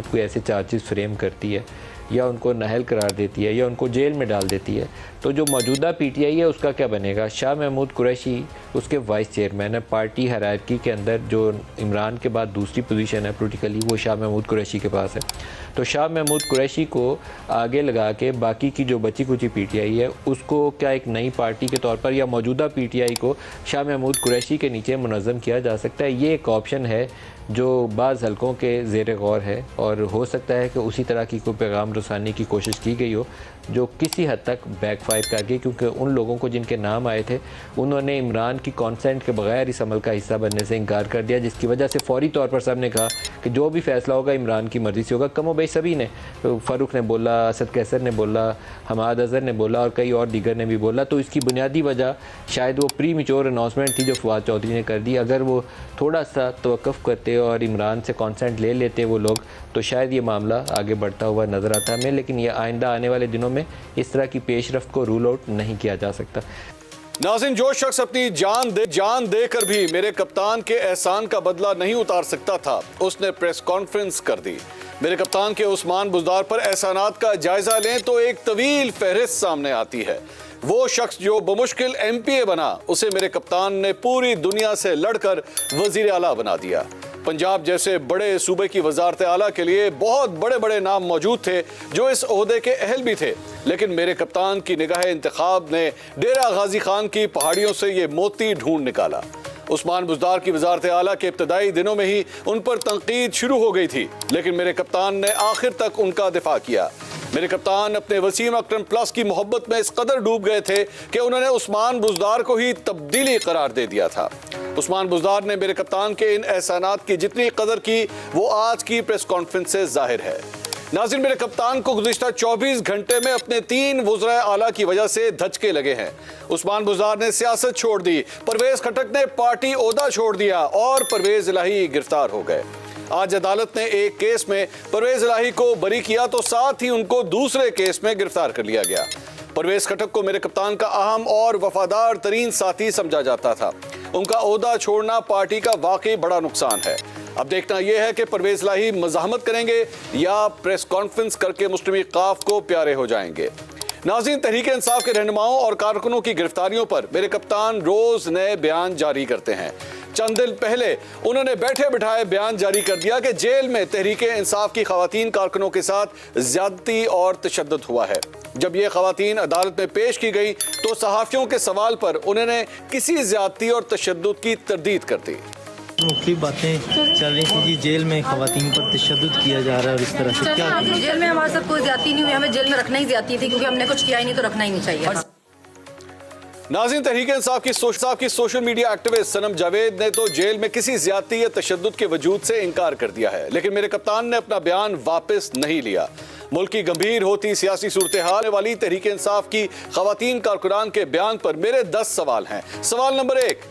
कोई ऐसे charges frame करती है या उनको नाअहल करार देती है या उनको जेल में डाल देती है, तो जो मौजूदा पीटीआई है उसका क्या बनेगा? शाह महमूद कुरैशी उसके वाइस चेयरमैन है। पार्टी हायरार्की के अंदर जो इमरान के बाद दूसरी पोजीशन है पॉलिटिकली, वो शाह महमूद कुरैशी के पास है। तो शाह महमूद कुरैशी को आगे लगा के बाकी की जो बची कुची पीटीआई है उसको क्या एक नई पार्टी के तौर पर या मौजूदा पीटीआई को शाह महमूद कुरैशी के नीचे मुनज़्ज़म किया जा सकता है? ये एक ऑप्शन है जो बाज़ हलकों के ज़ेर गौर है और हो सकता है कि उसी तरह की कोई पैगाम रसानी की कोशिश की गई हो जो किसी हद तक बैकफायर कर गई, क्योंकि उन लोगों को जिनके नाम आए थे उन्होंने इमरान की कॉन्सेंट के बगैर इस अमल का हिस्सा बनने से इनकार कर दिया, जिसकी वजह से फौरी तौर पर सब ने कहा कि जो भी फ़ैसला होगा इमरान की मर्ज़ी से होगा। कमो बेश सभी ने, फ़ारूक ने बोला, असद कैसर ने बोला, हमाद अज़हर ने बोला और कई और दीगर ने भी बोला। तो इसकी बुनियादी वजह शायद वो प्री मैच्योर अनाउंसमेंट थी जो फवाद चौधरी ने कर दी। अगर वो थोड़ा सा तवक्कुफ़ करते और इमरान से कॉन्सेंट ले लेते वो लोग, तो शायद ये मामला आगे बढ़ता हुआ नज़र आता हमें। लेकिन ये आइंदा आने वाले दिनों में इस तरह की पेशरफ्त को रूल आउट नहीं किया जा सकता। नाज़रीन, जो शख्स अपनी जान देकर भी मेरे कप्तान के एहसान का बदला नहीं उतार सकता था, उसने प्रेस कॉन्फ्रेंस कर दी। मेरे कप्तान के उस्मान बुज़दार पर एहसानात का जायजा लें तो एक तवील फहरिस्त सामने आती है। वो शख्स जो बमुश्किल एमपीए बना, उसे मेरे कप्तान ने पूरी दुनिया से लड़कर वजीर आला बना दिया। पंजाब जैसे बड़े सूबे की वजारत आला के लिए बहुत बड़े बड़े नाम मौजूद थे जो इस ओहदे के अहल भी थे, लेकिन मेरे कप्तान की निगाह इंतखाब ने डेरा गाजी खान की पहाड़ियों से ये मोती ढूंढ निकाला। उस्मान बुज़दार की वजारत आला के इब्तदाई दिनों में ही उन पर तनकीद शुरू हो गई थी, लेकिन मेरे कप्तान ने आखिर तक उनका दिफा किया। मेरे कप्तान अपने वसीम अकरम प्लस की मोहब्बत में इस कदर डूब गए थे कि उन्होंने उस्मान बुज़दार को ही तब्दीली करार दे दिया था। उस्मान बुज़दार ने मेरे कप्तान के इन एहसानात की जितनी कदर की वो आज की प्रेस कॉन्फ्रेंस से जाहिर है। नाज़रीन, मेरे कप्तान को गुज़िश्ता 24 घंटे में अपने 3 वज़राए आला की वजह से धचके लगे हैं। उस्मान बुज़दार ने सियासत छोड़ दी, परवेज़ खटक ने पार्टी ओहदा छोड़ दिया और परवेज़ इलाही गिरफ्तार हो गए। आज अदालत ने एक केस में परवेज़ इलाही को बरी किया तो साथ ही उनको दूसरे केस में गिरफ्तार कर लिया गया। परवेज़ खटक को मेरे कप्तान का अहम और वफादार तरीन साथी समझा जाता था। उनका ओहदा छोड़ना पार्टी का वाकई बड़ा नुकसान है। अब देखना यह है कि परवेज़ इलाही मज़ाहमत करेंगे या प्रेस कॉन्फ्रेंस करके मुस्लिम काफ को प्यारे हो जाएंगे। नाज़रीन, तहरीक इंसाफ के रहनुमाओं और कारकुनों की गिरफ्तारियों पर मेरे कप्तान रोज नए बयान जारी करते हैं। चंद दिन पहले उन्होंने बैठे बिठाए बयान जारी कर दिया कि जेल में तहरीक इंसाफ की खवातीन कारकुनों के साथ ज्यादती और तशद्दुद हुआ है। जब ये खवातीन अदालत में पेश की गई तो सहाफ़ियों के सवाल पर उन्होंने किसी ज्यादती और तशद्दुद की तरदीद कर दी। मुख्तलिफ बातें चल रही थी कि जेल में खवातीन पर तशद्दुद किया जा रहा है और इस तरह से क्या जेल में हमारे साथ कोई ज्यादती नहीं हुई, हमें जेल में रखना ही ज्यादती थी क्योंकि हमने कुछ किया ही नहीं तो रखना ही नहीं चाहिए। नाज़रीन, तहरीक इंसाफ की सोशल मीडिया एक्टिविस्ट सनम जावेद ने तो जेल में किसी ज्यादती या तशद्दुद के वजूद से इनकार कर दिया है, लेकिन मेरे कप्तान ने अपना बयान वापस नहीं लिया। मुल्क की गंभीर होती सियासी सूरत हाल वाली तहरीक इंसाफ की खवातीन कारकुनान के बयान पर मेरे 10 सवाल हैं। सवाल नंबर 1,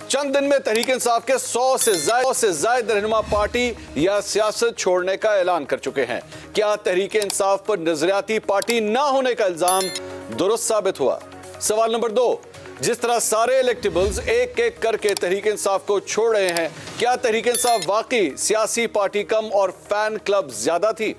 चंद दिन में तहरीक इंसाफ के 100 से ज्यादा रहनुमा पार्टी या सियासत छोड़ने का ऐलान कर चुके हैं। क्या तहरीक इंसाफ पर नजरियाती पार्टी ना होने का इल्जाम दुरुस्त साबित हुआ? सवाल नंबर 2, जिस तरह सारे इलेक्टेबल्स एक एक करके तहरीक इंसाफ को छोड़ रहे हैं, क्या तहरीक इंसाफ वाकई सियासी पार्टी कम और फैन क्लब ज्यादा थी?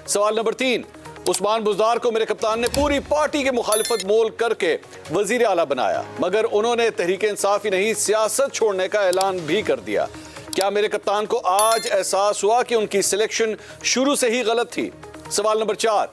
सवाल नंबर 3, उस्मान बुज़दार को मेरे कप्तान ने पूरी पार्टी की मुखालिफत मोल करके वजीर आला बनाया, मगर उन्होंने तहरीक इंसाफ ही नहीं सियासत छोड़ने का ऐलान भी कर दिया। क्या मेरे कप्तान को आज एहसास हुआ कि उनकी सिलेक्शन शुरू से ही गलत थी? सवाल नंबर 4,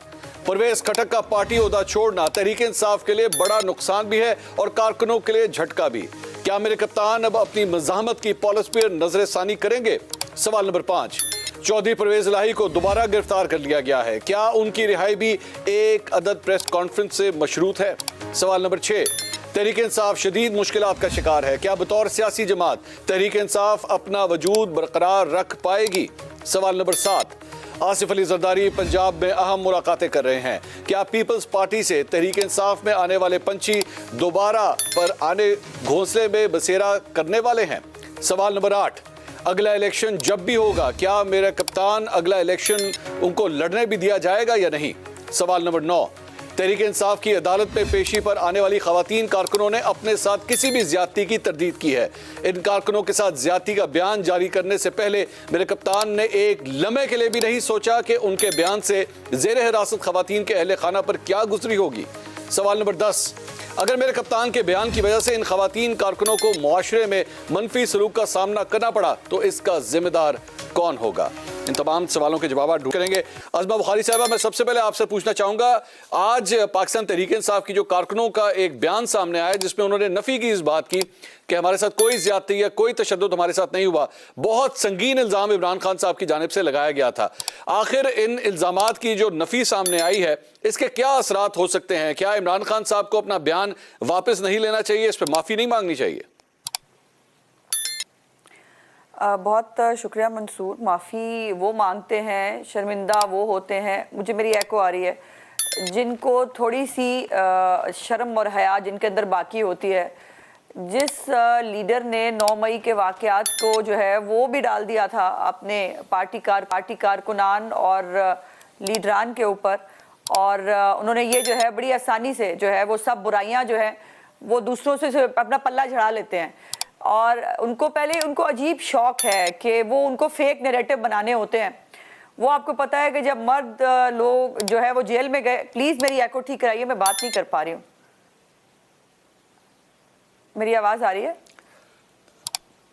परवेज़ खटक का पार्टी ओहदा छोड़ना तहरीक इंसाफ के लिए बड़ा नुकसान भी है और कारकुनों के लिए झटका भी। क्या मेरे कप्तान अब अपनी मज़ाहमत की पॉलिसी पर नजरसानी करेंगे? सवाल नंबर 5, चौधरी परवेज़ इलाही को दोबारा गिरफ्तार कर लिया गया है, क्या उनकी रिहाई भी एक अदद प्रेस कॉन्फ्रेंस से मशरूत है? सवाल नंबर 6, तहरीक इंसाफ शदीद मुश्किलात का शिकार है, क्या बतौर सियासी जमात तहरीक इंसाफ अपना वजूद बरकरार रख पाएगी? सवाल नंबर 7, आसिफ अली जरदारी पंजाब में अहम मुलाकातें कर रहे हैं, क्या पीपल्स पार्टी से तहरीक इंसाफ में आने वाले पंछी दोबारा पर आने घोंसले में बसेरा करने वाले हैं? सवाल नंबर 8, अगला इलेक्शन जब भी होगा क्या मेरा कप्तान अगला इलेक्शन उनको लड़ने भी दिया जाएगा या नहीं? सवाल नंबर 9, तहरीक इंसाफ की अदालत में पेशी पर आने वाली खवातीन कारकुनों ने अपने साथ किसी भी ज्यादती की तरदीद की है। इन कारकुनों के साथ ज्यादती का बयान जारी करने से पहले मेरे कप्तान ने एक लम्हे के लिए भी नहीं सोचा कि उनके बयान से जेर हिरासत खवातीन के अहले खाना पर क्या गुजरी होगी। सवाल नंबर 10, अगर मेरे कप्तान के बयान की वजह से इन खवातीन कारकुनों को मुआशरे में मनफी सलूक का सामना करना पड़ा तो इसका जिम्मेदार कौन होगा? इन तमाम सवालों के जवाब ढूंढ करेंगे। अज़मा बुखारी साहबा, मैं सबसे पहले आपसे पूछना चाहूंगा, आज पाकिस्तान तहरीक इंसाफ की जो कारकुनों का एक बयान सामने आया जिसमें उन्होंने नफी की इस बात की कि हमारे साथ कोई ज्यादती या कोई तशद्दुद हमारे साथ नहीं हुआ, बहुत संगीन इल्जाम इमरान खान साहब की जानिब से लगाया गया था। आखिर इन इल्जामात की जो नफी सामने आई है इसके क्या असरात हो सकते हैं? क्या इमरान खान साहब को अपना बयान वापस नहीं लेना चाहिए, इस पर माफी नहीं मांगनी चाहिए? बहुत शुक्रिया मंसूर। माफ़ी वो मांगते हैं, शर्मिंदा वो होते हैं, मुझे मेरी एको आ रही है, जिनको थोड़ी सी शर्म और हया जिनके अंदर बाकी होती है। जिस लीडर ने 9 मई के वाक़यात को जो है वो भी डाल दिया था अपने पार्टी कारकुनान और लीडरान के ऊपर, और उन्होंने ये जो है बड़ी आसानी से जो है वो सब बुराइयां जो है वो दूसरों से अपना पल्ला झड़ा लेते हैं। और उनको अजीब शौक है कि वो उनको फेक नैरेटिव बनाने होते हैं। वो आपको पता है कि जब मर्द लोग जो है वो जेल में गए, प्लीज़ मेरी एको ठीक कराइए, मैं बात नहीं कर पा रही हूँ। मेरी आवाज़ आ रही है?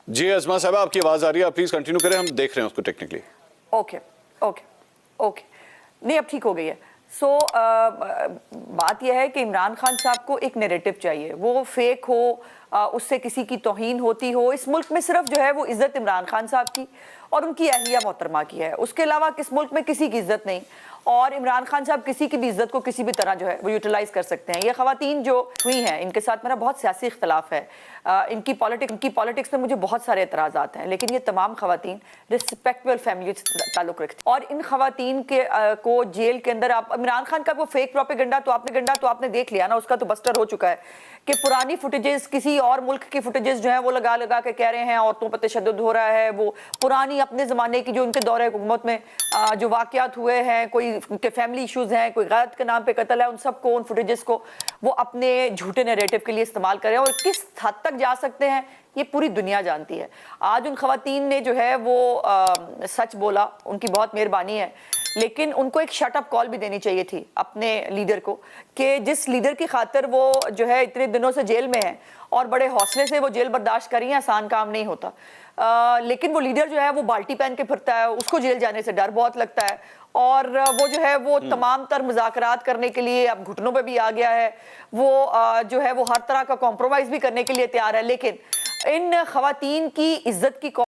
जी अज़मा साहब, आपकी आवाज़ आ रही है, आप प्लीज़ कंटिन्यू करें, हम देख रहे हैं उसको टेक्निकली। ओके नहीं, अब ठीक हो गई है। बात यह है कि इमरान खान साहब को एक नैरेटिव चाहिए, वो फेक हो, उससे किसी की तौहीन होती हो। इस मुल्क में सिर्फ जो है वो इज़्ज़त इमरान खान साहब की और उनकी अहलिया मोहतरमा की है, उसके अलावा किस मुल्क में किसी की इज़्ज़त नहीं। और इमरान खान साहब किसी की भी इज़्ज़त को किसी भी तरह जो है वो यूटिलाइज कर सकते हैं। ये खवातीन जो हुई हैं इनके साथ मेरा बहुत सियासी इख्तलाफ है, इनकी पॉलिटिक्स में मुझे बहुत सारे एतराज़ात हैं, लेकिन ये तमाम खवातीन रिस्पेक्टेबल फैमिली से ताल्लुक़ रखती हैं। और इन खवातीन के को जेल के अंदर आप इमरान खान का वो फेक प्रोपेगेंडा तो आपने देख लिया ना, उसका तो बस्टर हो चुका है कि पुरानी फुटेजेस, किसी और मुल्क की फुटेजेस जो है वो लगा के कह रहे हैं औरतों पर तशद्दुद हो रहा है। वो पुरानी अपने ज़माने की जो उनके दौरे हुकूमत में जो वाक़यात हुए हैं, कोई उनके फैमिली इशूज़ हैं, कोई गैरत के नाम पे कत्ल है, उन सबको, उन फुटेजेस को वो अपने झूठे नैरेटिव के लिए इस्तेमाल करें। और किस हद तक जा सकते हैं ये पूरी दुनिया जानती है। आज उन खवातीन ने जो है वो सच बोला, उनकी बहुत मेहरबानी है, लेकिन उनको एक शट अप कॉल भी देनी चाहिए थी अपने लीडर को, कि जिस लीडर की खातिर वो जो है इतने दिनों से जेल में है और बड़े हौसले से वो जेल बर्दाश्त कर रही है, आसान काम नहीं होता। लेकिन वो लीडर जो है वो बाल्टी पहन के फिरता है, उसको जेल जाने से डर बहुत लगता है, और वो जो है वो तमाम तर मुज़ाकरात करने के लिए अब घुटनों पे भी आ गया है। वो जो है वो हर तरह का कॉम्प्रोमाइज़ भी करने के लिए तैयार है। लेकिन इन खवातीन की इज्जत की